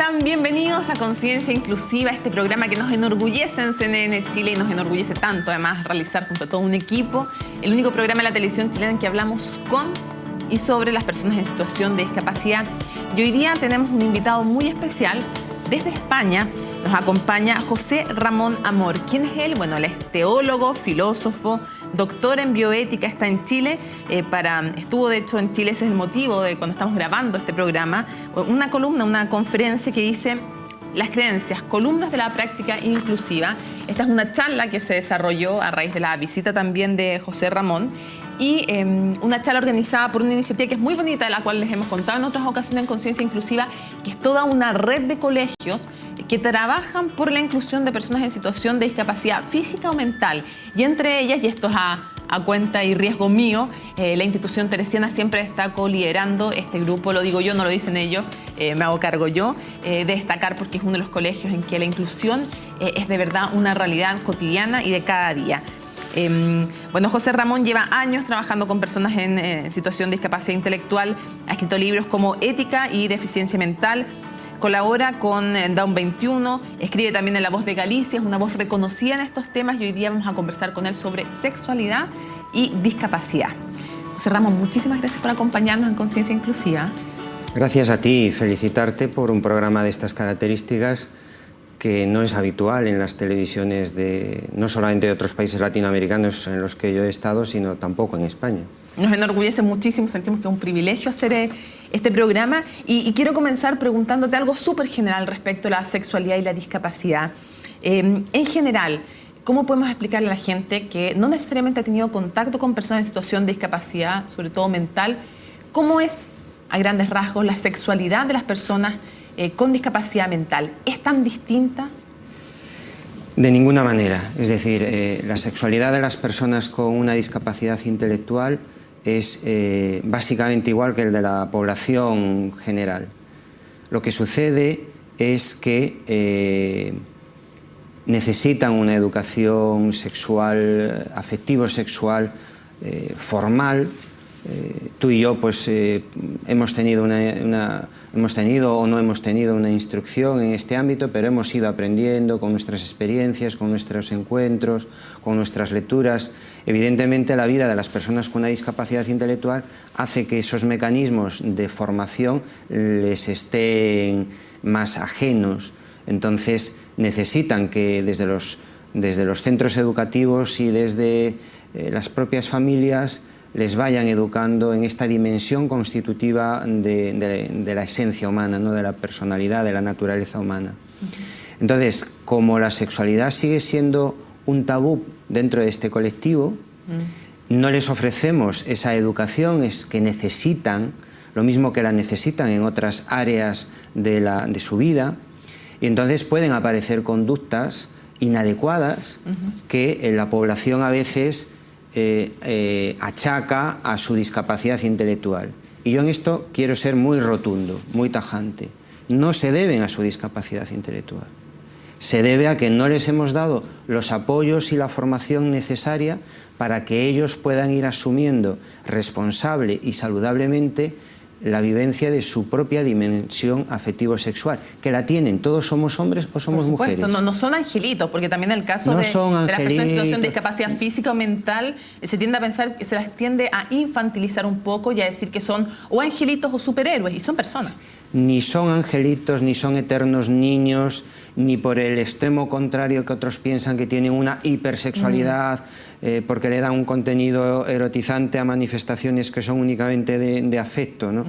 están? Bienvenidos a Conciencia Inclusiva, este programa que nos enorgullece en CNN Chile y nos enorgullece tanto además realizar junto a todo un equipo el único programa de la televisión chilena en que hablamos con y sobre las personas en situación de discapacidad. Y hoy día tenemos un invitado muy especial desde España. Nos acompaña José Ramón Amor. ¿Quién es él? Bueno, él es teólogo, filósofo, doctor en bioética, está en Chile. Estuvo de hecho en Chile, ese es el motivo de cuando estamos grabando este programa, una columna, una conferencia que dice las creencias, columnas de la práctica inclusiva. Esta es una charla que se desarrolló a raíz de la visita también de José Ramón y una charla organizada por una iniciativa que es muy bonita, de la cual les hemos contado en otras ocasiones en Conciencia Inclusiva, que es toda una red de colegios que trabajan por la inclusión de personas en situación de discapacidad física o mental. Y entre ellas, y esto es a cuenta y riesgo mío, la institución teresiana siempre está coliderando este grupo, lo digo yo, no lo dicen ellos, me hago cargo yo, de destacar porque es uno de los colegios en que la inclusión es de verdad una realidad cotidiana y de cada día. Bueno, José Ramón lleva años trabajando con personas en situación de discapacidad intelectual, ha escrito libros como Ética y Deficiencia Mental, colabora con Down 21, escribe también en La Voz de Galicia, es una voz reconocida en estos temas y hoy día vamos a conversar con él sobre sexualidad y discapacidad. José Ramón, muchísimas gracias por acompañarnos en Conciencia Inclusiva. Gracias a ti y felicitarte por un programa de estas características que no es habitual en las televisiones no solamente de otros países latinoamericanos en los que yo he estado, sino tampoco en España. Nos enorgullece muchísimo, sentimos que es un privilegio hacer este programa y quiero comenzar preguntándote algo súper general respecto a la sexualidad y la discapacidad. En general, ¿cómo podemos explicarle a la gente que no necesariamente ha tenido contacto con personas en situación de discapacidad, sobre todo mental, cómo es, a grandes rasgos, la sexualidad de las personas con discapacidad mental? ¿Es tan distinta? De ninguna manera. Es decir, la sexualidad de las personas con una discapacidad intelectual es básicamente igual que el de la población general. Lo que sucede es que necesitan una educación sexual, afectivo-sexual, formal. Tú y yo pues hemos tenido o no hemos tenido una instrucción en este ámbito, pero hemos ido aprendiendo con nuestras experiencias, con nuestros encuentros, con nuestras lecturas. Evidentemente la vida de las personas con una discapacidad intelectual hace que esos mecanismos de formación les estén más ajenos. Entonces necesitan que desde los centros educativos y desde las propias familias les vayan educando en esta dimensión constitutiva de la esencia humana, ¿no? De la personalidad, de la naturaleza humana. Entonces, como la sexualidad sigue siendo un tabú dentro de este colectivo, no les ofrecemos esa educación que necesitan, lo mismo que la necesitan en otras áreas de su vida, y entonces pueden aparecer conductas inadecuadas que la población a veces achaca a su discapacidad intelectual. Y yo en esto quiero ser muy rotundo, muy tajante. No se deben a su discapacidad intelectual. Se debe a que no les hemos dado los apoyos y la formación necesaria para que ellos puedan ir asumiendo responsable y saludablemente la vivencia de su propia dimensión afectivo-sexual, que la tienen, todos somos hombres o somos mujeres. No son angelitos, porque también en el caso de las personas en situación de discapacidad física o mental, se tiende a pensar, se las tiende a infantilizar un poco y a decir que son o angelitos o superhéroes, y son personas. Ni son angelitos, ni son eternos niños, ni por el extremo contrario que otros piensan que tienen una hipersexualidad, porque le dan un contenido erotizante a manifestaciones que son únicamente de afecto, ¿no?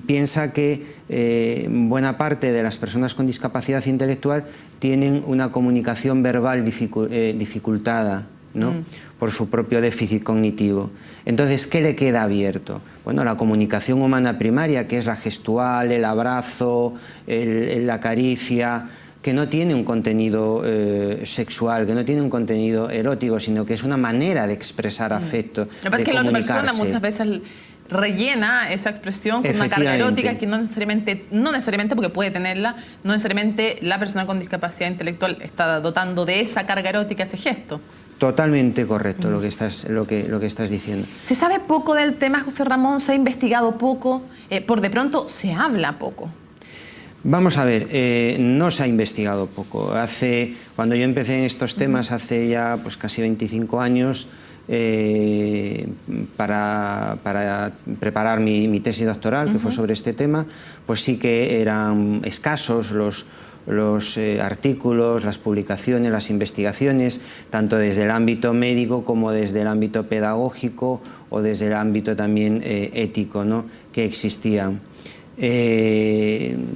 Piensa que buena parte de las personas con discapacidad intelectual tienen una comunicación verbal dificultada, ¿no? Por su propio déficit cognitivo. Entonces, ¿qué le queda abierto? Bueno, la comunicación humana primaria, que es la gestual, el abrazo, la caricia, que no tiene un contenido sexual, que no tiene un contenido erótico, sino que es una manera de expresar afecto, Lo que pasa es que la otra persona muchas veces rellena esa expresión con una carga erótica que no necesariamente porque puede tenerla, no necesariamente la persona con discapacidad intelectual está dotando de esa carga erótica ese gesto. Totalmente correcto lo que estás diciendo. Se sabe poco del tema, José Ramón, se ha investigado poco, por de pronto se habla poco. Vamos a ver, no se ha investigado poco. Cuando yo empecé en estos temas, hace ya pues, casi 25 años, para preparar mi tesis doctoral, que fue sobre este tema, pues sí que eran escasos los artículos, las publicaciones, las investigaciones, tanto desde el ámbito médico como desde el ámbito pedagógico o desde el ámbito también ético, ¿no?, que existían.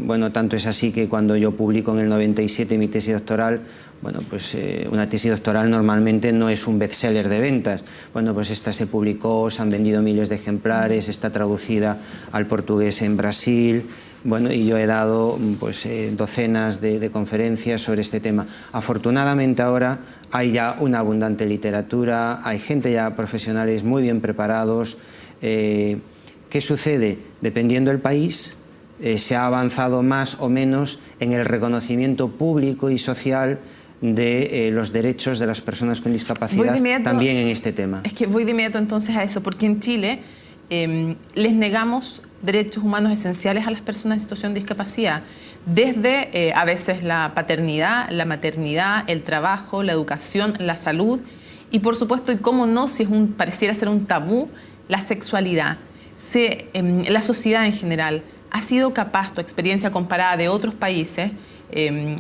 Bueno, tanto es así que cuando yo publico en el 97 mi tesis doctoral, bueno, pues una tesis doctoral normalmente no es un bestseller de ventas. Bueno, pues esta se publicó, se han vendido miles de ejemplares, está traducida al portugués en Brasil. Bueno, y yo he dado pues, docenas de conferencias sobre este tema. Afortunadamente ahora hay ya una abundante literatura, hay gente ya, profesionales muy bien preparados. ¿Qué sucede? Dependiendo del país, se ha avanzado más o menos en el reconocimiento público y social de los derechos de las personas con discapacidad también en este tema. Es que voy de inmediato entonces a eso, porque en Chile les negamos derechos humanos esenciales a las personas en situación de discapacidad, desde a veces la paternidad, la maternidad, el trabajo, la educación, la salud y por supuesto, y cómo no, si pareciera ser un tabú, la sexualidad. La sociedad en general ha sido capaz, tu experiencia comparada de otros países,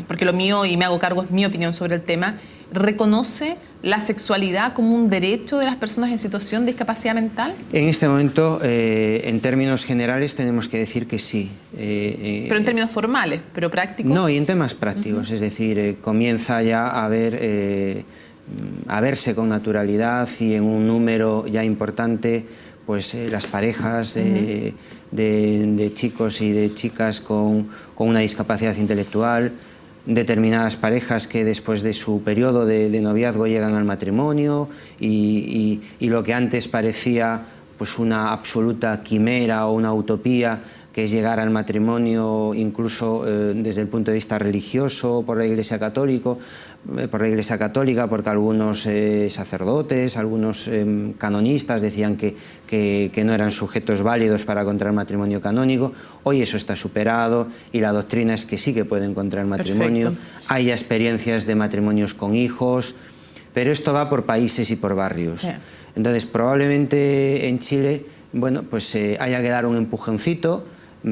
porque lo mío, y me hago cargo, es mi opinión sobre el tema, reconoce la sexualidad como un derecho de las personas en situación de discapacidad mental? En este momento, en términos generales, tenemos que decir que sí. Pero en términos formales, pero prácticos. No, y en temas prácticos, es decir, comienza ya a verse con naturalidad y en un número ya importante pues las parejas de chicos y de chicas con una discapacidad intelectual, determinadas parejas que después de su periodo de noviazgo llegan al matrimonio y lo que antes parecía pues una absoluta quimera o una utopía, que es llegar al matrimonio incluso desde el punto de vista religioso por la Iglesia Católica, porque algunos sacerdotes, algunos canonistas decían que no eran sujetos válidos para contraer matrimonio canónico. Hoy eso está superado y la doctrina es que sí que pueden contraer matrimonio. Perfecto. Hay experiencias de matrimonios con hijos, pero esto va por países y por barrios. Sí. Entonces, probablemente en Chile, bueno, pues haya que dar un empujoncito.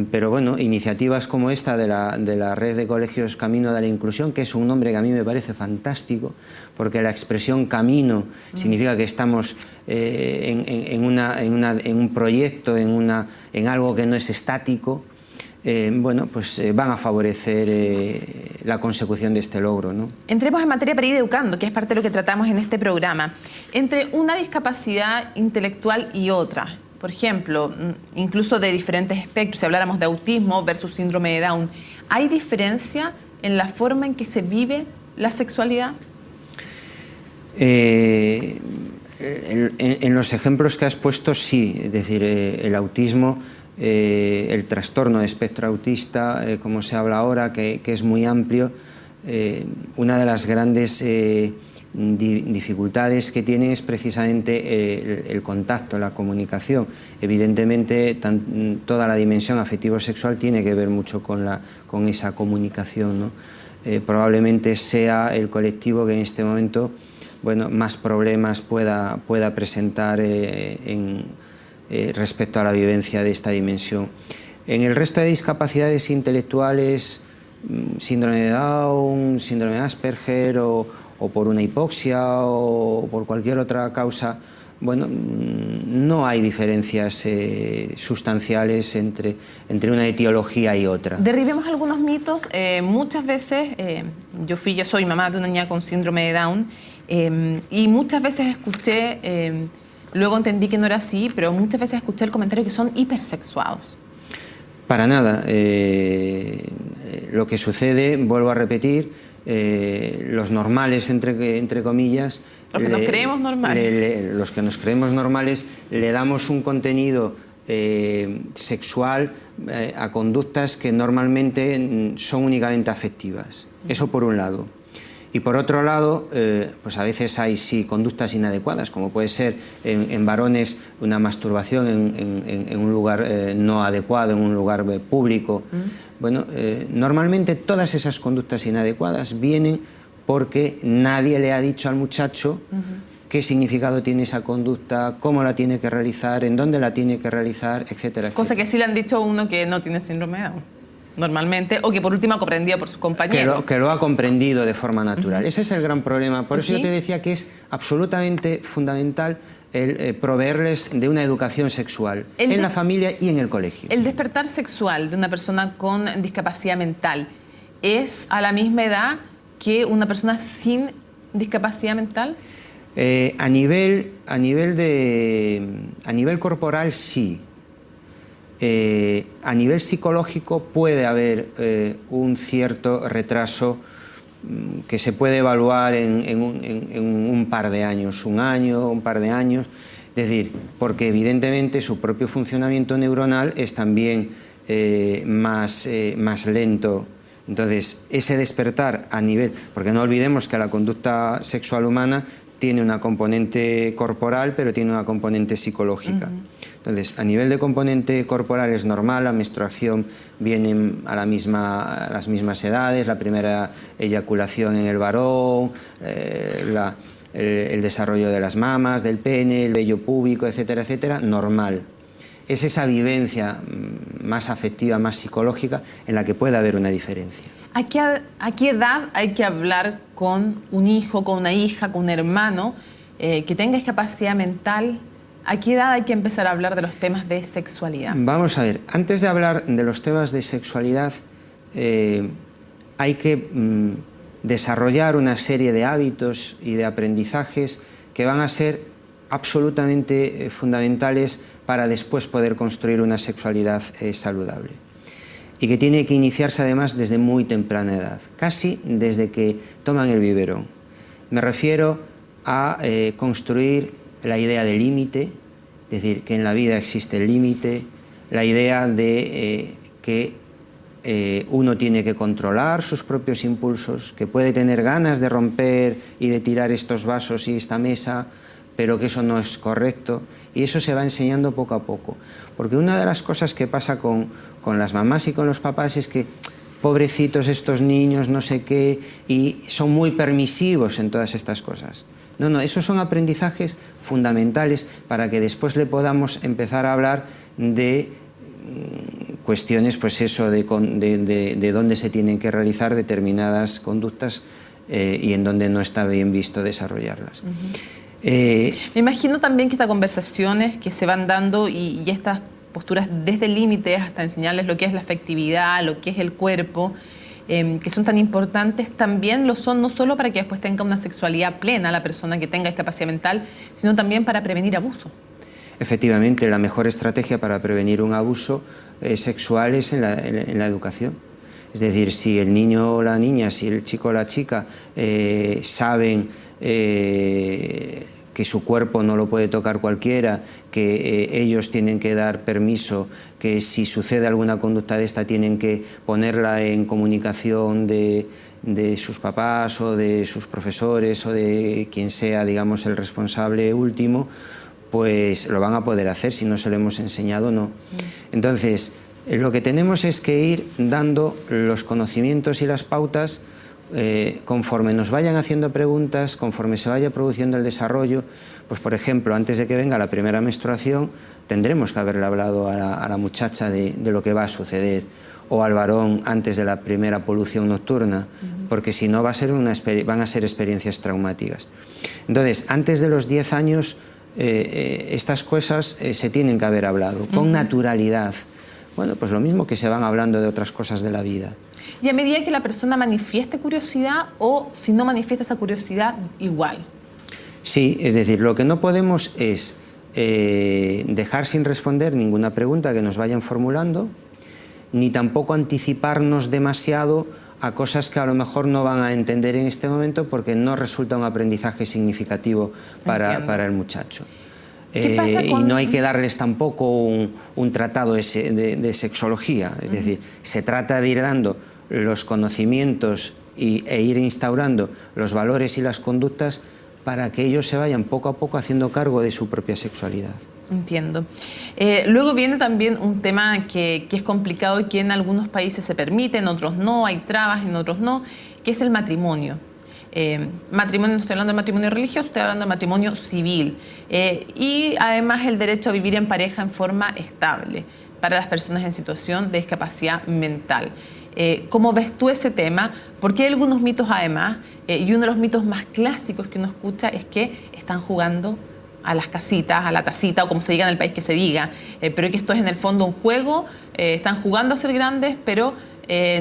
Pero bueno, iniciativas como esta de la Red de Colegios Camino de la Inclusión, que es un nombre que a mí me parece fantástico, porque la expresión camino significa que estamos en un proyecto, en algo que no es estático, bueno, pues van a favorecer la consecución de este logro, ¿no? Entremos en materia para ir educando, que es parte de lo que tratamos en este programa. Entre una discapacidad intelectual y otra, por ejemplo, incluso de diferentes espectros, si habláramos de autismo versus síndrome de Down, ¿hay diferencia en la forma en que se vive la sexualidad? En los ejemplos que has puesto, sí. Es decir, el autismo, el trastorno de espectro autista, como se habla ahora, que es muy amplio, una de las grandes dificultades que tiene es precisamente el contacto, la comunicación. Evidentemente, toda la dimensión afectivo-sexual tiene que ver mucho con esa comunicación, ¿no? Probablemente sea el colectivo que en este momento, bueno, más problemas pueda presentar respecto a la vivencia de esta dimensión. En el resto de discapacidades intelectuales, síndrome de Down, síndrome de Asperger o por una hipoxia o por cualquier otra causa, bueno, no hay diferencias sustanciales entre una etiología y otra. Derribemos algunos mitos. Muchas veces, yo soy mamá de una niña con síndrome de Down y muchas veces escuché, luego entendí que no era así, pero muchas veces escuché el comentario que son hipersexuados. Para nada. Lo que sucede, vuelvo a repetir, los normales, entre comillas, los que nos creemos normales, los que nos creemos normales, le damos un contenido sexual a conductas que normalmente son únicamente afectivas. Eso por un lado. Y por otro lado, pues a veces hay sí conductas inadecuadas, como puede ser en varones una masturbación en un lugar no adecuado, en un lugar público. Bueno, normalmente todas esas conductas inadecuadas vienen porque nadie le ha dicho al muchacho qué significado tiene esa conducta, cómo la tiene que realizar, en dónde la tiene que realizar, etcétera, etcétera. Cosa que sí le han dicho a uno que no tiene síndrome de Down, normalmente, o que por último ha comprendido por sus compañeros. Que lo ha comprendido de forma natural. Ese es el gran problema. Por eso yo te decía que es absolutamente fundamental el proveerles de una educación sexual en la familia y en el colegio. El despertar sexual de una persona con discapacidad mental es a la misma edad que una persona sin discapacidad mental. A nivel corporal sí. A nivel psicológico puede haber un cierto retraso que se puede evaluar en un par de años, un año, un par de años, es decir, porque evidentemente su propio funcionamiento neuronal es también más lento. Entonces, ese despertar a nivel, porque no olvidemos que la conducta sexual humana tiene una componente corporal, pero tiene una componente psicológica. Entonces, a nivel de componente corporal es normal, la menstruación viene a las mismas edades, la primera eyaculación en el varón, el desarrollo de las mamas, del pene, el vello púbico, etcétera, etcétera, normal. Es esa vivencia más afectiva, más psicológica, en la que puede haber una diferencia. ¿A qué edad hay que hablar con un hijo, con una hija, con un hermano que tenga discapacidad mental? ¿A qué edad hay que empezar a hablar de los temas de sexualidad? Vamos a ver, antes de hablar de los temas de sexualidad, hay que desarrollar una serie de hábitos y de aprendizajes que van a ser absolutamente fundamentales para después poder construir una sexualidad saludable. Y que tiene que iniciarse además desde muy temprana edad, casi desde que toman el biberón. Me refiero a construir la idea de límite, es decir, que en la vida existe el límite, la idea de que uno tiene que controlar sus propios impulsos, que puede tener ganas de romper y de tirar estos vasos y esta mesa, pero que eso no es correcto, y eso se va enseñando poco a poco. Porque una de las cosas que pasa con las mamás y con los papás es que pobrecitos estos niños, no sé qué, y son muy permisivos en todas estas cosas. No, esos son aprendizajes fundamentales para que después le podamos empezar a hablar de cuestiones, pues eso, de dónde se tienen que realizar determinadas conductas y en dónde no está bien visto desarrollarlas. Me imagino también que estas conversaciones que se van dando y estas posturas desde límites hasta enseñarles lo que es la afectividad, lo que es el cuerpo, que son tan importantes, también lo son no solo para que después tenga una sexualidad plena la persona que tenga discapacidad mental, sino también para prevenir abuso. Efectivamente, la mejor estrategia para prevenir un abuso sexual es en la educación. Es decir, si el niño o la niña, si el chico o la chica saben que su cuerpo no lo puede tocar cualquiera, que ellos tienen que dar permiso, que si sucede alguna conducta de esta tienen que ponerla en comunicación de sus papás o de sus profesores o de quien sea, digamos, el responsable último, pues lo van a poder hacer. Si no se lo hemos enseñado, no. Entonces, lo que tenemos es que ir dando los conocimientos y las pautas conforme nos vayan haciendo preguntas, conforme se vaya produciendo el desarrollo. Pues por ejemplo, antes de que venga la primera menstruación, tendremos que haberle hablado a la muchacha de lo que va a suceder, o al varón antes de la primera polución nocturna, porque si no van a ser experiencias traumáticas. Entonces, antes de los 10 años, estas cosas se tienen que haber hablado, con naturalidad. Bueno, pues lo mismo que se van hablando de otras cosas de la vida. Y a medida que la persona manifieste curiosidad, o si no manifiesta esa curiosidad, igual. Sí, es decir, lo que no podemos es dejar sin responder ninguna pregunta que nos vayan formulando, ni tampoco anticiparnos demasiado a cosas que a lo mejor no van a entender en este momento porque no resulta un aprendizaje significativo para el muchacho. Y no hay que darles tampoco un tratado de sexología, es decir, se trata de ir dando los conocimientos e ir instaurando los valores y las conductas para que ellos se vayan poco a poco haciendo cargo de su propia sexualidad. Entiendo. Luego viene también un tema que es complicado y que en algunos países se permite, en otros no, hay trabas, en otros no, que es el matrimonio. Matrimonio, no estoy hablando del matrimonio religioso, estoy hablando del matrimonio civil. Y además el derecho a vivir en pareja en forma estable para las personas en situación de discapacidad mental. ¿Cómo ves tú ese tema? Porque hay algunos mitos además, y uno de los mitos más clásicos que uno escucha es que están jugando a las casitas, a la tacita, o como se diga en el país que se diga, pero que esto es en el fondo un juego, están jugando a ser grandes, pero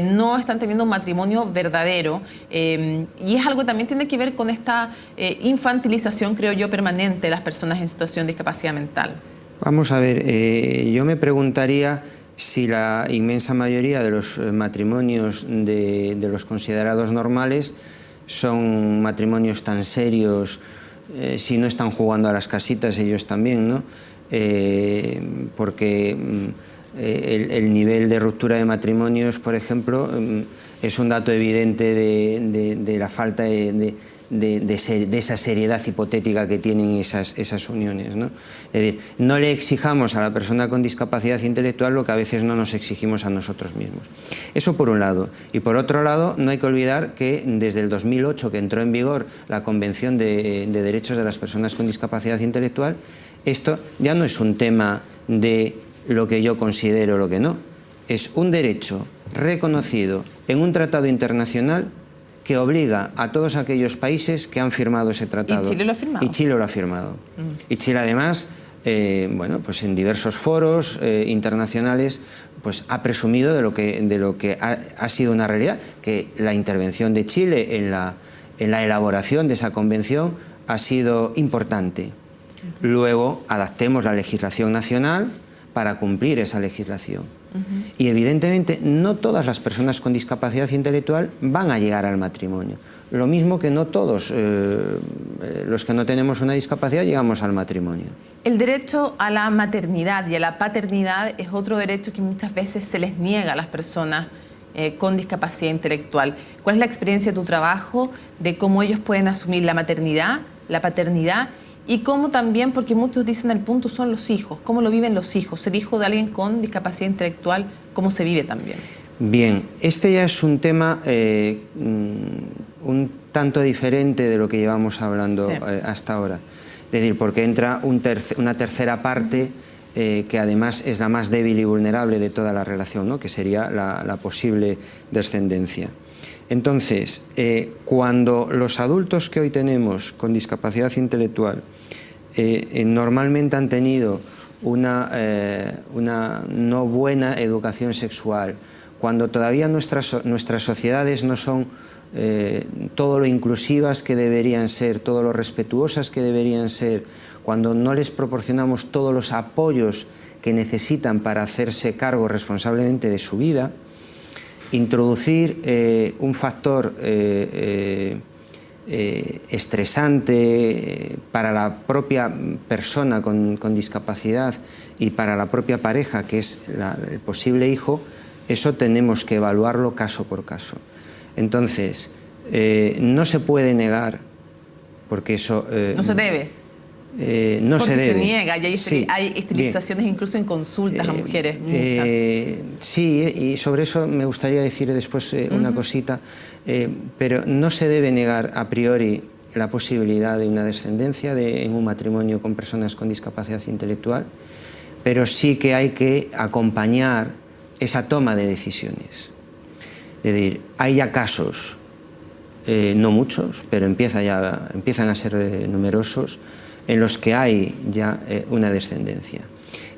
no están teniendo un matrimonio verdadero. Y es algo que también tiene que ver con esta infantilización, creo yo, permanente de las personas en situación de discapacidad mental. Vamos a ver, yo me preguntaría si la inmensa mayoría de los matrimonios de los considerados normales son matrimonios tan serios, si no están jugando a las casitas ellos también, ¿no? Porque el nivel de ruptura de matrimonios, por ejemplo, es un dato evidente de la falta de esa seriedad hipotética que tienen esas uniones, ¿no? Es decir, no le exijamos a la persona con discapacidad intelectual lo que a veces no nos exigimos a nosotros mismos. Eso por un lado. Y por otro lado, no hay que olvidar que desde el 2008, que entró en vigor la Convención de Derechos de las Personas con Discapacidad Intelectual, esto ya no es un tema de lo que yo considero o lo que no. Es un derecho reconocido en un tratado internacional que obliga a todos aquellos países que han firmado ese tratado. ¿Y Chile lo ha firmado? Y Chile lo ha firmado. Y Chile además, bueno, pues en diversos foros internacionales, pues ha presumido de lo que ha sido una realidad, que la intervención de Chile en la elaboración de esa convención ha sido importante. Luego adaptemos la legislación nacional para cumplir esa legislación. Y evidentemente no todas las personas con discapacidad intelectual van a llegar al matrimonio. Lo mismo que no todos los que no tenemos una discapacidad llegamos al matrimonio. El derecho a la maternidad y a la paternidad es otro derecho que muchas veces se les niega a las personas con discapacidad intelectual. ¿Cuál es la experiencia de tu trabajo de cómo ellos pueden asumir la maternidad, la paternidad? Y cómo también, porque muchos dicen el punto son los hijos, cómo lo viven los hijos, ser hijo de alguien con discapacidad intelectual, cómo se vive también. Bien, este ya es un tema un tanto diferente de lo que llevamos hablando hasta ahora. Es decir, porque entra una tercera parte que además es la más débil y vulnerable de toda la relación, ¿no? Que sería la posible descendencia. Entonces, cuando los adultos que hoy tenemos con discapacidad intelectual normalmente han tenido una no buena educación sexual, cuando todavía nuestras sociedades no son todo lo inclusivas que deberían ser, todo lo respetuosas que deberían ser, cuando no les proporcionamos todos los apoyos que necesitan para hacerse cargo responsablemente de su vida, introducir un factor estresante para la propia persona con discapacidad y para la propia pareja, que es el posible hijo, eso tenemos que evaluarlo caso por caso. Entonces, no se puede negar, porque eso... no se debe. No se debe. Se niega y hay esterilizaciones incluso en consultas a mujeres. Sí, y sobre eso me gustaría decir después una cosita, pero no se debe negar a priori la posibilidad de una descendencia en un matrimonio con personas con discapacidad intelectual, pero sí que hay que acompañar esa toma de decisiones. Es decir, hay ya casos, no muchos, pero empiezan a ser numerosos, en los que hay ya una descendencia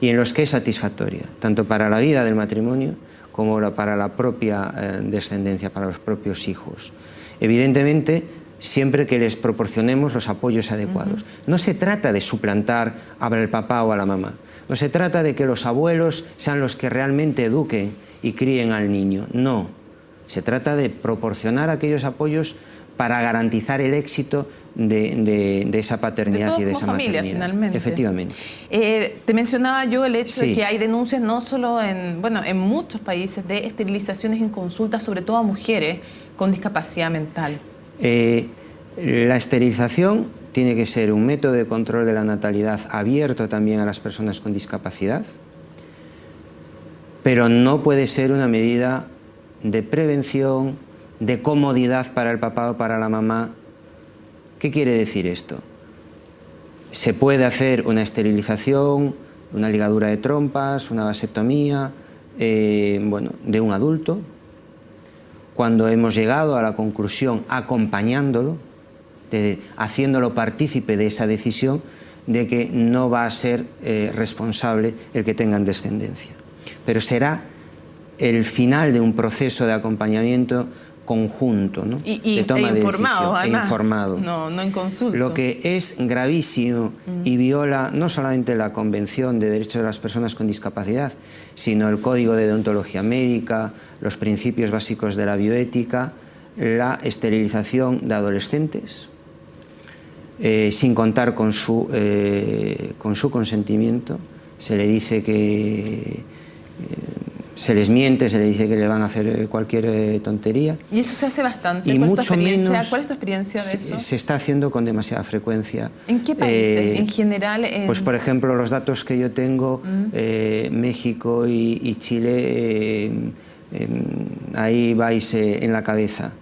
y en los que es satisfactoria, tanto para la vida del matrimonio como para la propia descendencia, para los propios hijos. Evidentemente, siempre que les proporcionemos los apoyos adecuados. No se trata de suplantar al papá o a la mamá, no se trata de que los abuelos sean los que realmente eduquen y críen al niño, no. Se trata de proporcionar aquellos apoyos para garantizar el éxito de esa paternidad y de esa familia, maternidad. Finalmente. Efectivamente. Te mencionaba yo el hecho Sí. de que hay denuncias no solo en muchos países de esterilizaciones en consulta, sobre todo a mujeres con discapacidad mental. La esterilización tiene que ser un método de control de la natalidad abierto también a las personas con discapacidad, pero no puede ser una medida de prevención, de comodidad para el papá o para la mamá. ¿Qué quiere decir esto? Se puede hacer una esterilización, una ligadura de trompas, una vasectomía, bueno, de un adulto, cuando hemos llegado a la conclusión, acompañándolo, haciéndolo partícipe de esa decisión, de que no va a ser responsable el que tengan descendencia. Pero será el final de un proceso de acompañamiento conjunto, ¿no? De toma de informado, decisión, además. Informado. No en consulta. Lo que es gravísimo y viola no solamente la Convención de Derechos de las Personas con Discapacidad, sino el Código de Deontología Médica, los principios básicos de la bioética, la esterilización de adolescentes, sin contar con su consentimiento. Se le dice que se les miente, se les dice que le van a hacer cualquier tontería. Y eso se hace bastante. Y mucho menos. ¿Cuál es tu experiencia de eso? Se está haciendo con demasiada frecuencia. ¿En qué países? En general. Pues por ejemplo, los datos que yo tengo, México y Chile, ahí vais en la cabeza.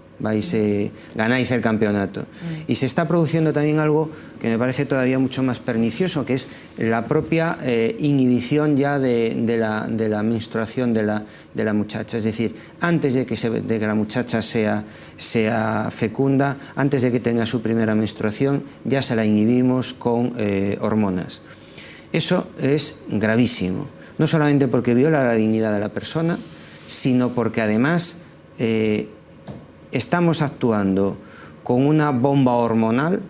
Ganáis el campeonato. Y se está produciendo también algo que me parece todavía mucho más pernicioso, que es la propia inhibición ya de la menstruación de la muchacha. Es decir, antes de que la muchacha sea fecunda, antes de que tenga su primera menstruación, ya se la inhibimos con hormonas. Eso es gravísimo, no solamente porque viola la dignidad de la persona, sino porque además estamos actuando con una bomba hormonal,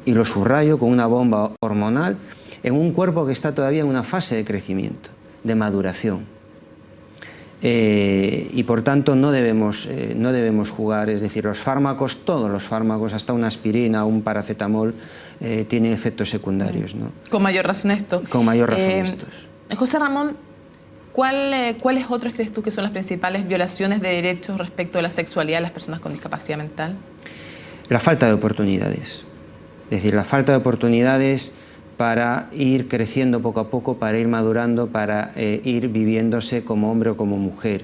y lo subrayo, con una bomba hormonal en un cuerpo que está todavía en una fase de crecimiento, de maduración. Y por tanto no debemos jugar, es decir, los fármacos, todos los fármacos, hasta una aspirina o un paracetamol, tienen efectos secundarios, ¿no? Con mayor razón esto. Con mayor razón estos. José Ramón, ¿cuáles otros crees tú que son las principales violaciones de derechos respecto de la sexualidad de las personas con discapacidad mental? La falta de oportunidades. Es decir, la falta de oportunidades para ir creciendo poco a poco, para ir madurando, para ir viviéndose como hombre o como mujer.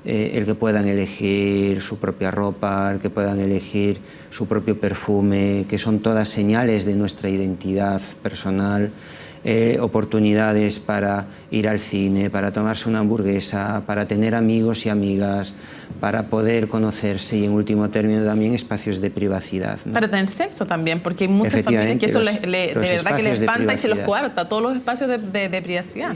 El que puedan elegir su propia ropa, el que puedan elegir su propio perfume, que son todas señales de nuestra identidad personal. Oportunidades para ir al cine, para tomarse una hamburguesa, para tener amigos y amigas, para poder conocerse y en último término también espacios de privacidad, ¿no? Para tener sexo también, porque hay muchas familias que eso de verdad que les espanta y se los coarta, todos los espacios de privacidad.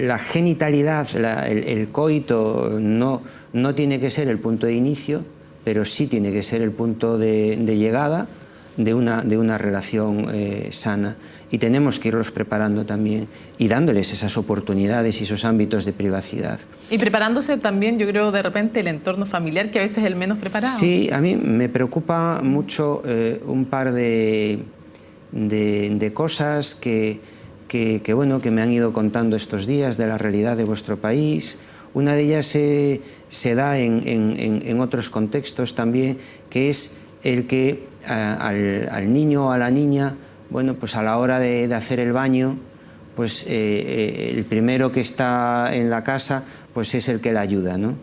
La genitalidad, el coito no tiene que ser el punto de inicio, pero sí tiene que ser el punto de llegada de una relación sana, y tenemos que irlos preparando también y dándoles esas oportunidades y esos ámbitos de privacidad. Y preparándose también, yo creo, de repente el entorno familiar, que a veces es el menos preparado. Sí, a mí me preocupa mucho un par de cosas que me han ido contando estos días de la realidad de vuestro país. Una de ellas se da en otros contextos también, que es el que al niño o a la niña, bueno, pues a la hora de hacer el baño, pues el primero que está en la casa pues es el que la ayuda, ¿no?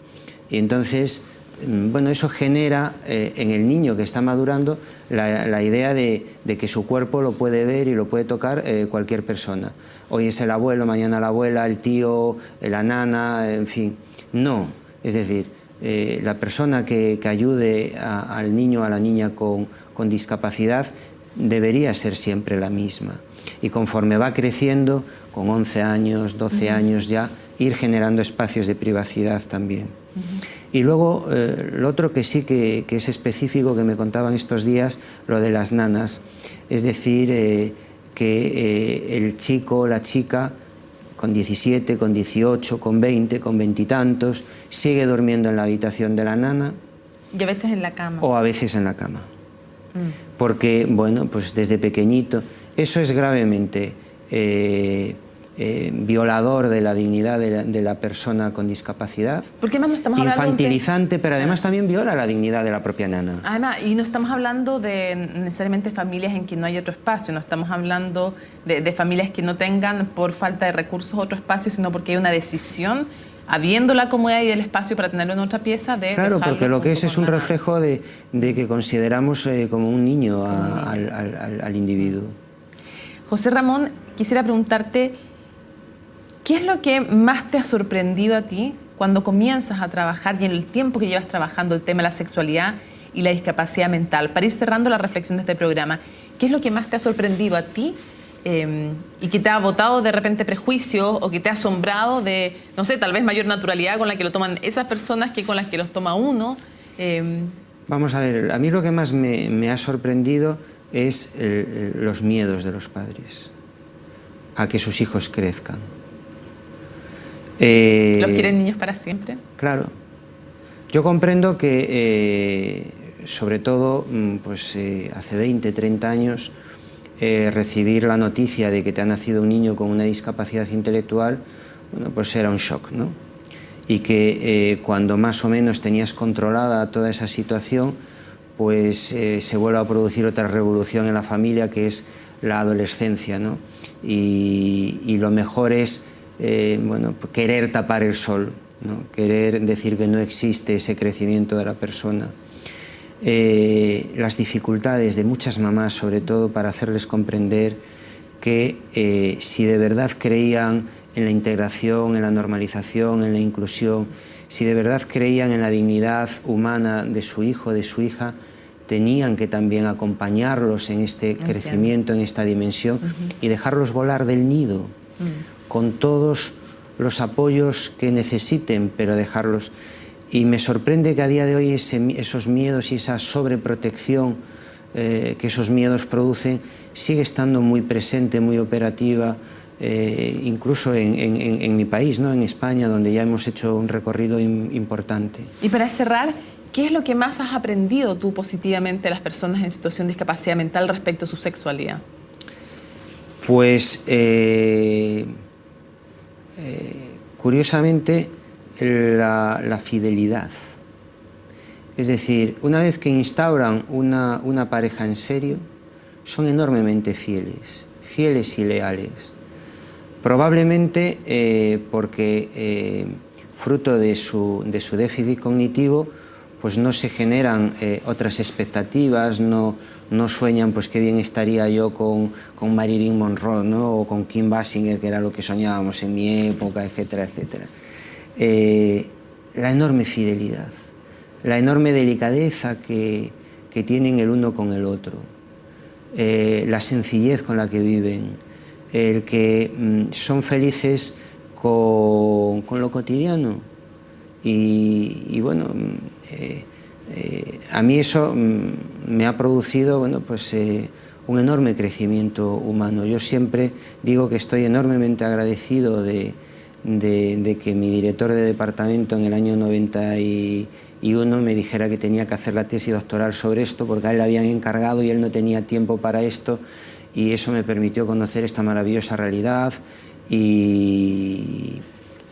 Y entonces, bueno, eso genera en el niño que está madurando la idea de que su cuerpo lo puede ver y lo puede tocar cualquier persona. Hoy es el abuelo, mañana la abuela, el tío, la nana, en fin. No, es decir, la persona que ayude al niño o a la niña con discapacidad debería ser siempre la misma. Y conforme va creciendo, con 11 años, 12 años ya, ir generando espacios de privacidad también. Y luego, lo otro que sí que es específico, que me contaban estos días, lo de las nanas. Es decir, que el chico o la chica con 17, con 18, con 20, con 20 y tantos, sigue durmiendo en la habitación de la nana. Y a veces en la cama. O a veces en la cama. Porque, bueno, pues desde pequeñito, eso es gravemente violador de la dignidad de la persona con discapacidad. Porque además no estamos hablando infantilizante, pero además también viola la dignidad de la propia nana. Además, y no estamos hablando de necesariamente familias en que no hay otro espacio, no estamos hablando de familias que no tengan por falta de recursos otro espacio, sino porque hay una decisión, habiendo la comodidad y el espacio para tenerlo en otra pieza, de claro, porque lo que es un la reflejo de que consideramos como un niño al individuo. José Ramón, quisiera preguntarte, ¿qué es lo que más te ha sorprendido a ti cuando comienzas a trabajar y en el tiempo que llevas trabajando el tema de la sexualidad y la discapacidad mental? Para ir cerrando la reflexión de este programa, ¿qué es lo que más te ha sorprendido a ti y que te ha botado de repente prejuicios o que te ha asombrado de, no sé, tal vez mayor naturalidad con la que lo toman esas personas que con las que los toma uno? Vamos a ver, a mí lo que más me ha sorprendido es los miedos de los padres a que sus hijos crezcan. ¿Los quieren niños para siempre? Claro. Yo comprendo que, sobre todo, pues, hace 20, 30 años, recibir la noticia de que te ha nacido un niño con una discapacidad intelectual, bueno, pues era un shock, ¿no? Y que cuando más o menos tenías controlada toda esa situación, pues se vuelve a producir otra revolución en la familia, que es la adolescencia, ¿no? Y lo mejor es bueno, querer tapar el sol, ¿no? Querer decir que no existe ese crecimiento de la persona. Las dificultades de muchas mamás, sobre todo, para hacerles comprender que si de verdad creían en la integración, en la normalización, en la inclusión, si de verdad creían en la dignidad humana de su hijo, de su hija, tenían que también acompañarlos en este crecimiento, en esta dimensión, y dejarlos volar del nido, con todos los apoyos que necesiten, pero dejarlos. Y me sorprende que a día de hoy esos miedos y esa sobreprotección que esos miedos producen sigue estando muy presente, muy operativa, incluso en mi país, ¿no? En España, donde ya hemos hecho un recorrido importante. Y para cerrar, ¿qué es lo que más has aprendido tú positivamente de las personas en situación de discapacidad mental respecto a su sexualidad? Pues, curiosamente, la fidelidad. Es decir, una vez que instauran una pareja en serio, son enormemente fieles y leales. Probablemente porque fruto de su déficit cognitivo, pues no se generan otras expectativas, no sueñan pues qué bien estaría yo con Marilyn Monroe, ¿no? O con Kim Basinger, que era lo que soñábamos en mi época, etcétera, etcétera. La enorme fidelidad, la enorme delicadeza que tienen el uno con el otro, la sencillez con la que viven, el que son felices con lo cotidiano. Y bueno, a mí eso me ha producido, bueno, pues, un enorme crecimiento humano. Yo siempre digo que estoy enormemente agradecido de que mi director de departamento en el año 91 me dijera que tenía que hacer la tesis doctoral sobre esto, porque a él le habían encargado y él no tenía tiempo para esto, y eso me permitió conocer esta maravillosa realidad, y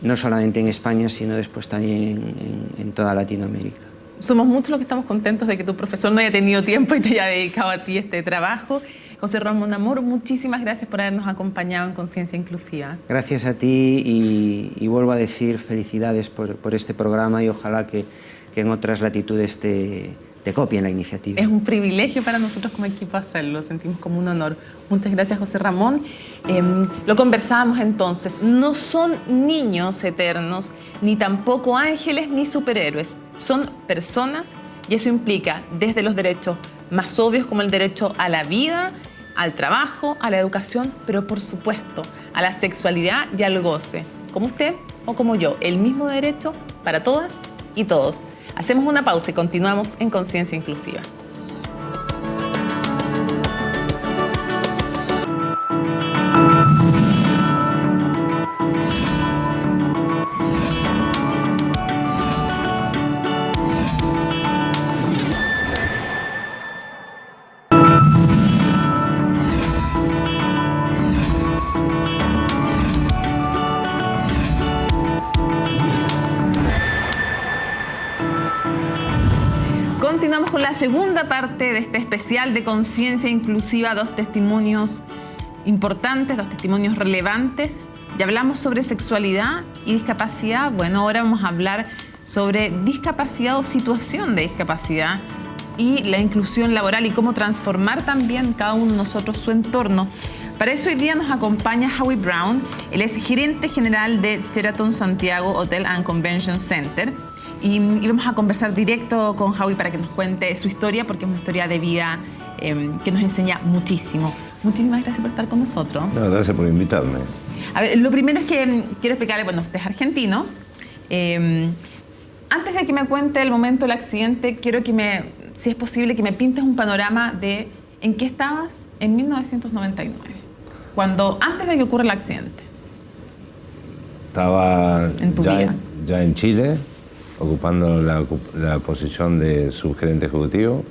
no solamente en España, sino después también en toda Latinoamérica. Somos muchos los que estamos contentos de que tu profesor no haya tenido tiempo y te haya dedicado a ti este trabajo. José Ramón Amor, muchísimas gracias por habernos acompañado en Conciencia Inclusiva. Gracias a ti y vuelvo a decir felicidades por este programa, y ojalá que en otras latitudes te copien la iniciativa. Es un privilegio para nosotros como equipo hacerlo, sentimos como un honor. Muchas gracias, José Ramón. Lo conversábamos entonces, no son niños eternos, ni tampoco ángeles ni superhéroes, son personas, y eso implica desde los derechos más obvios como el derecho a la vida, al trabajo, a la educación, pero por supuesto a la sexualidad y al goce, como usted o como yo, el mismo derecho para todas y todos. Hacemos una pausa y continuamos en Conciencia Inclusiva. con la segunda parte de este especial de Conciencia Inclusiva, 2 testimonios importantes, 2 testimonios relevantes. Ya hablamos sobre sexualidad y discapacidad. Bueno, ahora vamos a hablar sobre discapacidad o situación de discapacidad y la inclusión laboral y cómo transformar también cada uno de nosotros su entorno. Para eso hoy día nos acompaña Howie Brown. Él es gerente general de Sheraton Santiago Hotel and Convention Center. Y vamos a conversar directo con Howie para que nos cuente su historia, porque es una historia de vida que nos enseña muchísimo. Muchísimas gracias por estar con nosotros. No, gracias por invitarme. A ver, lo primero es que quiero explicarle, bueno, usted es argentino. Antes de que me cuente el momento del accidente, quiero que si es posible, que me pintes un panorama de en qué estabas en 1999, antes de que ocurra el accidente. Estaba en tu vida. Ya en Chile, ocupando la posición de subgerente ejecutivo.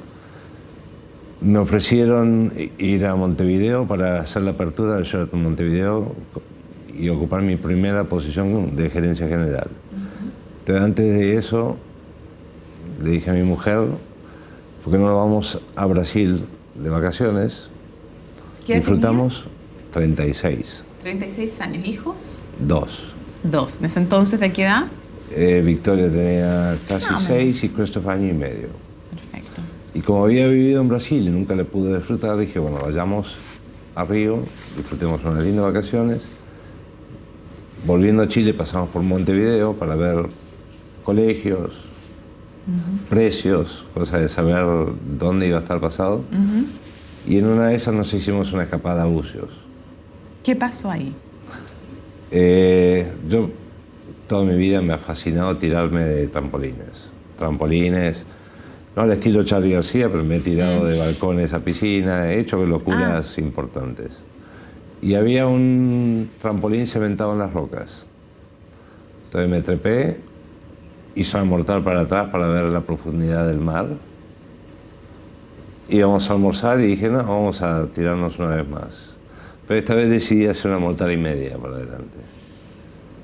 Me ofrecieron ir a Montevideo para hacer la apertura del Sheraton Montevideo y ocupar mi primera posición de gerencia general. Entonces, antes de eso, le dije a mi mujer, ¿por qué no nos vamos a Brasil de vacaciones? ¿Qué edad disfrutamos? 36. 36 años. ¿Hijos? 2. 2. ¿En ese entonces de qué edad? Victoria tenía casi 6 y Christopher año y medio. Perfecto. Y como había vivido en Brasil y nunca le pude disfrutar, dije, bueno, vayamos a Río, disfrutemos unas lindas vacaciones. Volviendo a Chile pasamos por Montevideo para ver colegios, precios, cosa de saber dónde iba a estar pasado. Y en una de esas nos hicimos una escapada a Bucios. ¿Qué pasó ahí? Yo toda mi vida me ha fascinado tirarme de trampolines. Trampolines, no al estilo Charly García, pero me he tirado de balcones a piscina, he hecho locuras importantes. Y había un trampolín cementado en las rocas. Entonces me trepé, hice una mortal para atrás para ver la profundidad del mar. Íbamos a almorzar y dije, no, vamos a tirarnos una vez más. Pero esta vez decidí hacer una mortal y media para adelante.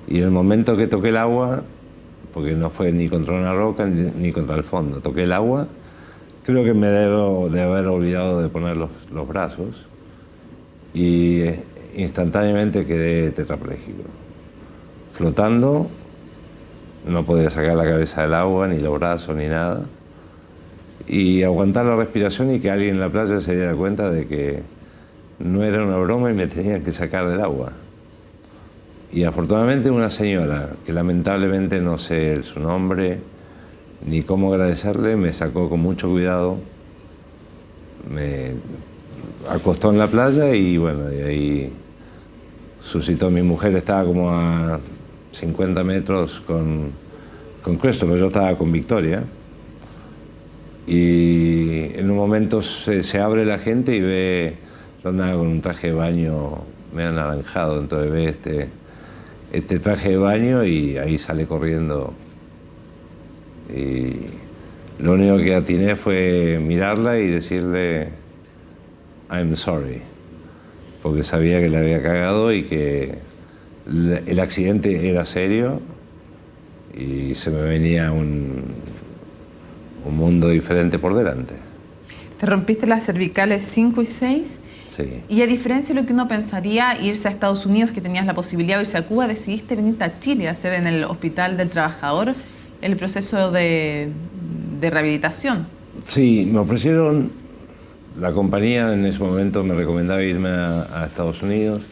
Y en el momento que toqué el agua, porque no fue ni contra una roca ni contra el fondo, toqué el agua, creo que me debo de haber olvidado de poner los brazos y instantáneamente quedé tetrapléjico. Flotando, no podía sacar la cabeza del agua, ni los brazos, ni nada. Y aguantar la respiración y que alguien en la playa se diera cuenta de que no era una broma y me tenían que sacar del agua. Y afortunadamente una señora, que lamentablemente no sé su nombre ni cómo agradecerle, me sacó con mucho cuidado, me acostó en la playa y bueno, de ahí suscitó. Mi mujer estaba como a 50 metros con Christopher, yo estaba con Victoria. Y en un momento se abre la gente y ve, yo andaba con un traje de baño medio anaranjado, entonces ve este traje de baño y ahí sale corriendo. Y lo único que atiné fue mirarla y decirle I'm sorry, porque sabía que le había cagado y que el accidente era serio y se me venía un mundo diferente por delante. Te rompiste las cervicales 5 y 6. Sí. Y a diferencia de lo que uno pensaría, irse a Estados Unidos, que tenías la posibilidad de irse a Cuba, decidiste venirte a Chile a hacer en el Hospital del Trabajador el proceso de rehabilitación. Sí, me ofrecieron, la compañía en ese momento me recomendaba irme a Estados Unidos.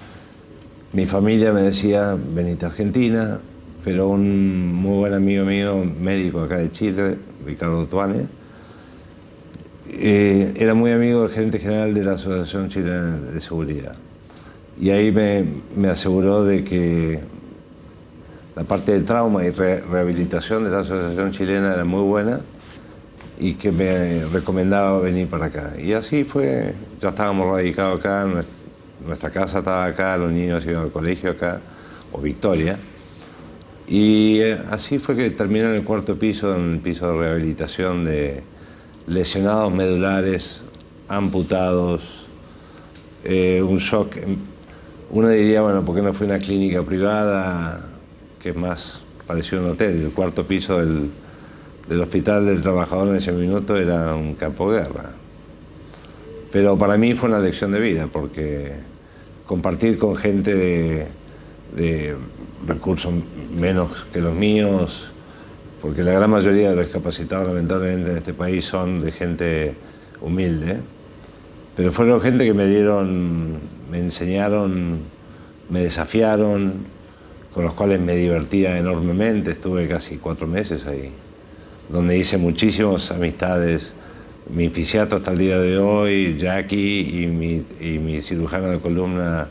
Mi familia me decía, venite a Argentina, pero un muy buen amigo mío, médico acá de Chile, Ricardo Tuane, era muy amigo del gerente general de la Asociación Chilena de Seguridad. Y ahí me aseguró de que la parte del trauma y rehabilitación de la Asociación Chilena era muy buena y que me recomendaba venir para acá. Y así fue, ya estábamos radicados acá, nuestra casa estaba acá, los niños iban al colegio acá, o Victoria. Y así fue que terminé en el 4º piso, en el piso de rehabilitación de lesionados medulares, amputados, un shock. Uno diría, bueno, ¿por qué no fue una clínica privada, que es más parecido a un hotel? El 4º piso del Hospital del Trabajador en ese minuto era un campo de guerra. Pero para mí fue una lección de vida, porque compartir con gente de recursos menos que los míos, porque la gran mayoría de los discapacitados lamentablemente en este país son de gente humilde, pero fueron gente que me dieron, me enseñaron, me desafiaron, con los cuales me divertía enormemente. Estuve casi 4 meses ahí, donde hice muchísimas amistades. Mi fisiatra hasta el día de hoy, Jackie, y mi cirujano de columna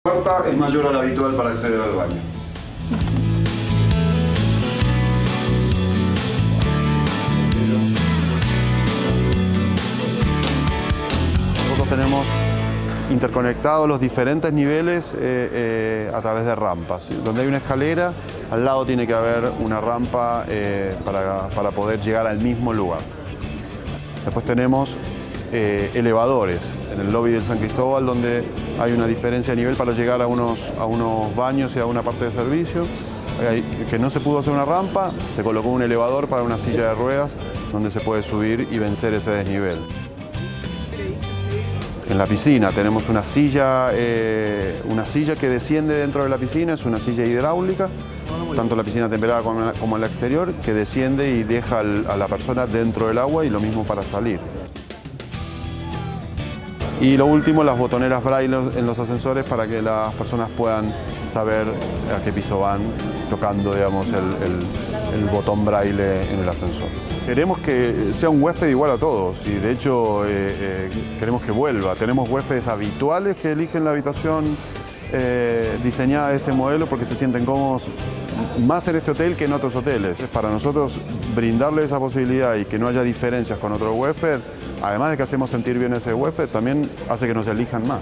puerta es mayor a la habitual para acceder al baño. Nosotros tenemos interconectados los diferentes niveles a través de rampas. Donde hay una escalera, al lado tiene que haber una rampa para poder llegar al mismo lugar. Después tenemos elevadores en el lobby del San Cristóbal, donde hay una diferencia de nivel para llegar a unos baños y a una parte de servicio. Que no se pudo hacer una rampa, se colocó un elevador para una silla de ruedas donde se puede subir y vencer ese desnivel. En la piscina tenemos una silla que desciende dentro de la piscina, es una silla hidráulica, tanto la piscina temperada como en la exterior, que desciende y deja a la persona dentro del agua, y lo mismo para salir. Y lo último, las botoneras braille en los ascensores para que las personas puedan saber a qué piso van tocando, digamos, el botón braille en el ascensor. Queremos que sea un huésped igual a todos y de hecho queremos que vuelva. Tenemos huéspedes habituales que eligen la habitación diseñada de este modelo porque se sienten cómodos más en este hotel que en otros hoteles. Es para nosotros brindarle esa posibilidad y que no haya diferencias con otro huésped, además de que hacemos sentir bien a ese huésped, también hace que nos elijan más.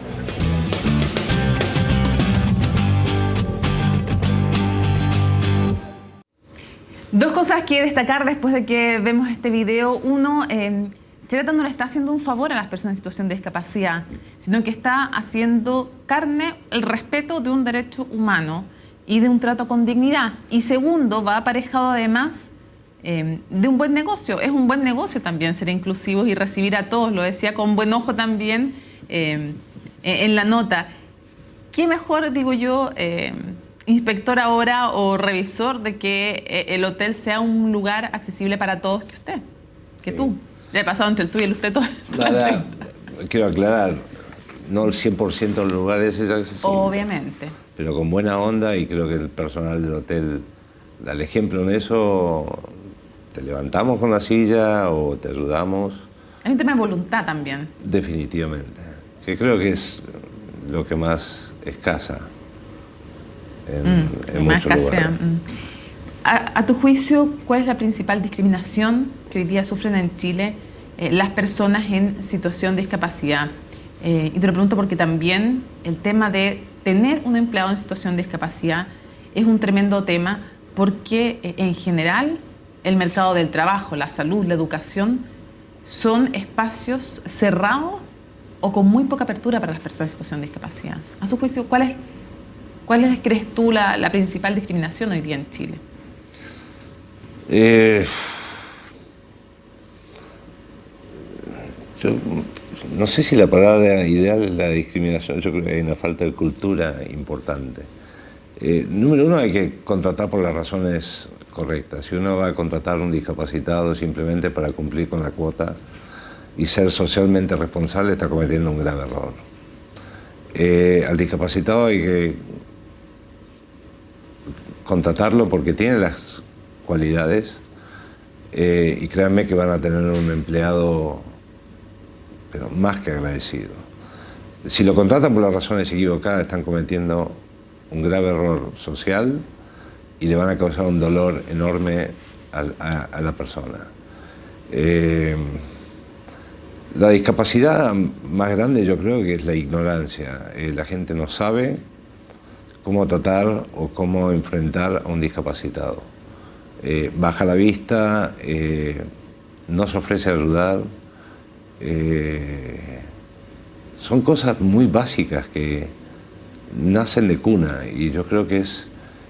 Dos cosas que destacar después de que vemos este video. Uno, Sheraton no le está haciendo un favor a las personas en situación de discapacidad, sino que está haciendo carne el respeto de un derecho humano y de un trato con dignidad. Y segundo, va aparejado además de un buen negocio. Es un buen negocio también ser inclusivos y recibir a todos, lo decía con buen ojo también en la nota. ¿Qué mejor, digo yo, inspector ahora o revisor de que el hotel sea un lugar accesible para todos que usted, que tú? Le he pasado entre el tú y el usted todo. Nada, quiero aclarar, no el 100% de los lugares es accesible. Obviamente. Pero con buena onda, y creo que el personal del hotel da el ejemplo en eso. Te levantamos con la silla o te ayudamos. Hay un tema de voluntad también. Definitivamente. Que creo que es lo que más escasa en muchos lugares. A tu juicio, ¿cuál es la principal discriminación que hoy día sufren en Chile las personas en situación de discapacidad? Y te lo pregunto porque también el tema de tener un empleado en situación de discapacidad es un tremendo tema, porque en general el mercado del trabajo, la salud, la educación son espacios cerrados o con muy poca apertura para las personas en situación de discapacidad. A su juicio, ¿cuál es, crees tú, la principal discriminación hoy día en Chile? Yo no sé si la palabra ideal es la discriminación. Yo creo que hay una falta de cultura importante. Número uno, hay que contratar por las razones correctas. Si uno va a contratar a un discapacitado simplemente para cumplir con la cuota y ser socialmente responsable, está cometiendo un grave error. Al discapacitado hay que contratarlo porque tiene las cualidades, y créanme que van a tener un empleado pero más que agradecido. Si lo contratan por las razones equivocadas, están cometiendo un grave error social y le van a causar un dolor enorme a la persona. La discapacidad más grande yo creo que es la ignorancia. La gente no sabe cómo tratar o cómo enfrentar a un discapacitado. Baja la vista, no se ofrece a ayudar. Son cosas muy básicas que nacen de cuna, y yo creo que es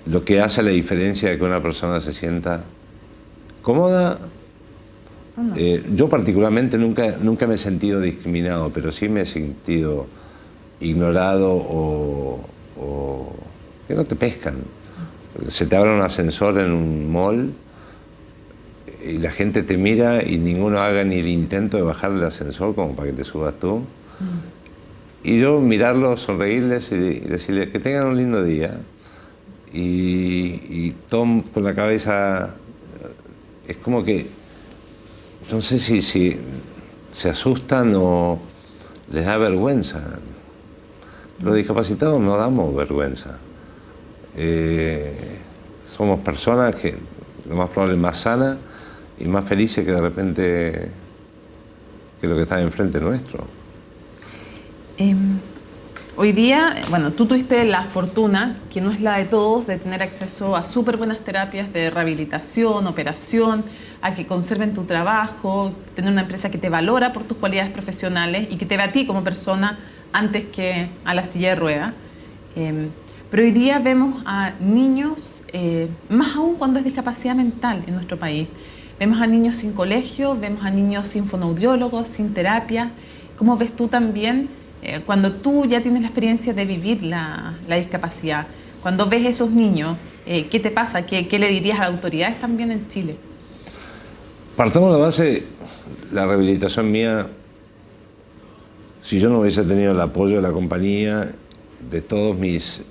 lo que hace la diferencia de que una persona se sienta cómoda. Yo particularmente nunca me he sentido discriminado, pero sí me he sentido ignorado o que no te pescan. Se te abre un ascensor en un mall y la gente te mira y ninguno haga ni el intento de bajar el ascensor como para que te subas tú. Y yo mirarlos, sonreírles y decirles que tengan un lindo día. Y Tom con la cabeza, es como que, no sé si se asustan o les da vergüenza. Los discapacitados no damos vergüenza. Somos personas que lo más probable es más sanas y más felices que de repente que lo que está enfrente nuestro. Hoy día, bueno, tú tuviste la fortuna, que no es la de todos, de tener acceso a súper buenas terapias de rehabilitación, operación, a que conserven tu trabajo, tener una empresa que te valora por tus cualidades profesionales y que te ve a ti como persona antes que a la silla de ruedas. Pero hoy día vemos a niños, más aún cuando es discapacidad mental en nuestro país. Vemos a niños sin colegio, vemos a niños sin fonoaudiólogos, sin terapia. ¿Cómo ves tú también, cuando tú ya tienes la experiencia de vivir la discapacidad, cuando ves esos niños, qué te pasa? ¿Qué le dirías a las autoridades también en Chile? Partamos de la base, la rehabilitación mía, si yo no hubiese tenido el apoyo de la compañía, de todos mis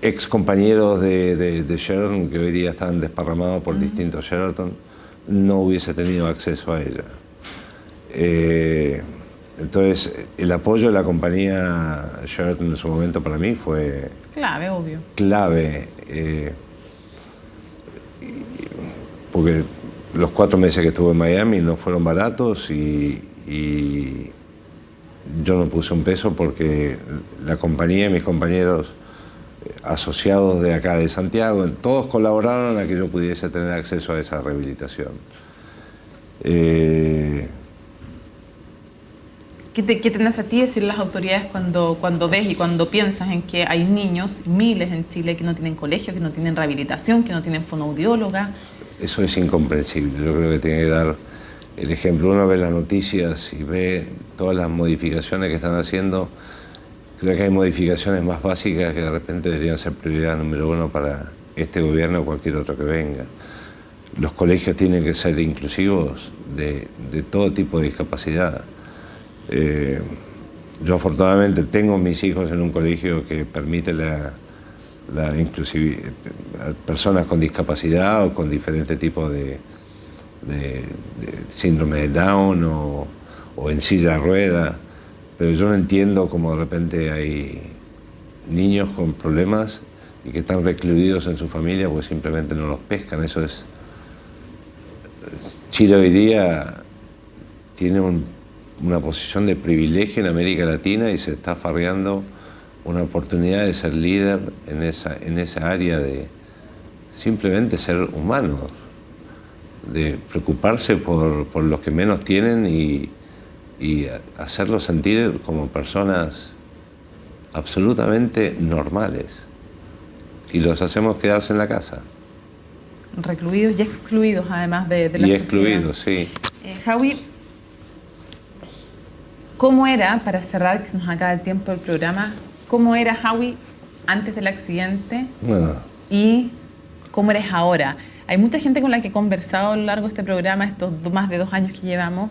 ex compañeros de Sheraton, que hoy día están desparramados por distintos Sheraton, no hubiese tenido acceso a ella. Entonces, el apoyo de la compañía Sheraton en su momento para mí fue Clave, obvio. clave, porque los 4 meses que estuve en Miami no fueron baratos y yo no puse un peso porque la compañía y mis compañeros asociados de acá de Santiago, todos colaboraron a que yo pudiese tener acceso a esa rehabilitación. ¿Qué tenés a ti decir las autoridades cuando ves y cuando piensas en que hay niños, miles en Chile, que no tienen colegio, que no tienen rehabilitación, que no tienen fonoaudióloga? Eso es incomprensible. Yo creo que tiene que dar el ejemplo. Uno ve las noticias y ve todas las modificaciones que están haciendo. Creo que hay modificaciones más básicas que de repente deberían ser prioridad número 1 para este gobierno o cualquier otro que venga. Los colegios tienen que ser inclusivos de todo tipo de discapacidad. Yo afortunadamente tengo mis hijos en un colegio que permite la inclusividad a personas con discapacidad o con diferentes tipos de síndrome de Down o en silla de ruedas, pero yo no entiendo cómo de repente hay niños con problemas y que están recluidos en su familia porque simplemente no los pescan. Eso es... Chile hoy día tiene una posición de privilegio en América Latina y se está farreando una oportunidad de ser líder en esa área de simplemente ser humanos, de preocuparse por los que menos tienen y hacerlos sentir como personas absolutamente normales. Y los hacemos quedarse en la casa. Recluidos y excluidos además de la sociedad. Y excluidos, sí. Howie, ¿cómo era, para cerrar, que se nos acaba el tiempo del programa, cómo era Howie antes del accidente y cómo eres ahora? Hay mucha gente con la que he conversado a lo largo de este programa, estos más de 2 años que llevamos,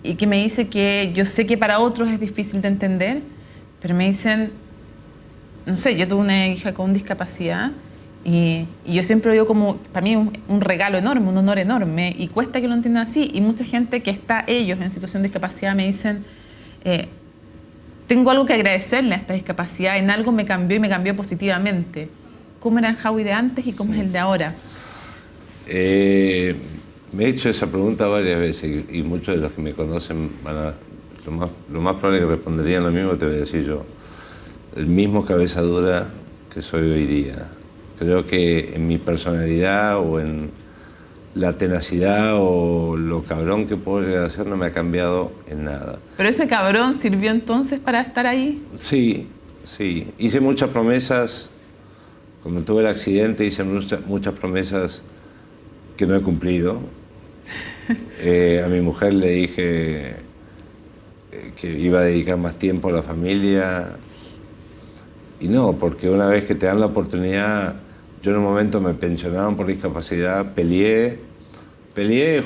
y que me dice que yo sé que para otros es difícil de entender, pero me dicen, no sé, yo tuve una hija con discapacidad y yo siempre lo digo como, para mí, un regalo enorme, un honor enorme, y cuesta que lo entiendan así. Y mucha gente que está ellos en situación de discapacidad me dicen, tengo algo que agradecerle a esta discapacidad, en algo me cambió y me cambió positivamente. ¿Cómo era el Howie de antes y cómo es el de ahora? Me he hecho esa pregunta varias veces y muchos de los que me conocen lo más probable que responderían lo mismo, te voy a decir yo. El mismo cabeza dura que soy hoy día. Creo que en mi personalidad o en la tenacidad o lo cabrón que puedo llegar a ser no me ha cambiado en nada. ¿Pero ese cabrón sirvió entonces para estar ahí? Sí, sí. Hice muchas promesas. Cuando tuve el accidente hice muchas promesas que no he cumplido. A mi mujer le dije que iba a dedicar más tiempo a la familia. Y no, porque una vez que te dan la oportunidad, yo en un momento me pensionaban por discapacidad, peleé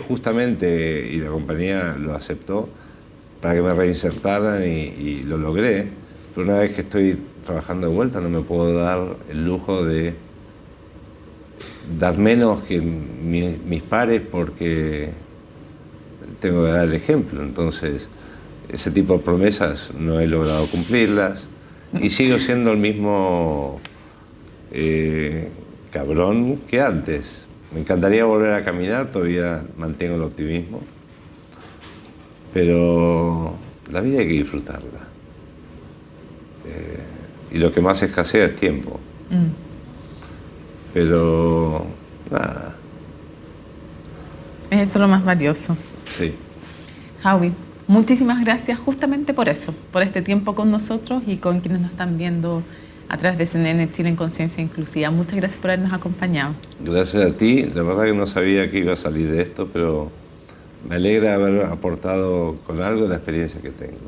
justamente, y la compañía lo aceptó, para que me reinsertaran y lo logré. Pero una vez que estoy trabajando de vuelta no me puedo dar el lujo de dar menos que mis pares porque tengo que dar el ejemplo. Entonces, ese tipo de promesas no he logrado cumplirlas y sigo siendo el mismo cabrón que antes. Me encantaría volver a caminar, todavía mantengo el optimismo, pero la vida hay que disfrutarla. Y lo que más escasea es tiempo. Pero nada. Eso es lo más valioso. Sí. Howie, muchísimas gracias justamente por eso, por este tiempo con nosotros y con quienes nos están viendo a través de CNN Chile en Conciencia Inclusiva. Muchas gracias por habernos acompañado. Gracias a ti. La verdad que no sabía que iba a salir de esto, pero me alegra haber aportado con algo de la experiencia que tengo.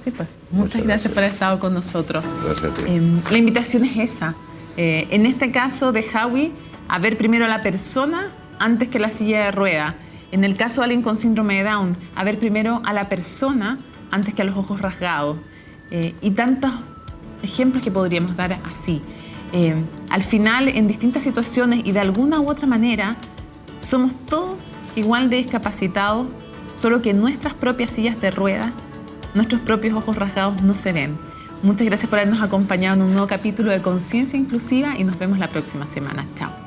Sí, pues. Muchas gracias por haber estado con nosotros. Gracias a ti. La invitación es esa. En este caso de Howie, a ver primero a la persona antes que la silla de rueda. En el caso de alguien con síndrome de Down, a ver primero a la persona antes que a los ojos rasgados. Y tantos ejemplos que podríamos dar así. Al final, en distintas situaciones y de alguna u otra manera, somos todos igual de discapacitados, solo que nuestras propias sillas de rueda, nuestros propios ojos rasgados no se ven. Muchas gracias por habernos acompañado en un nuevo capítulo de Conciencia Inclusiva y nos vemos la próxima semana. Chao.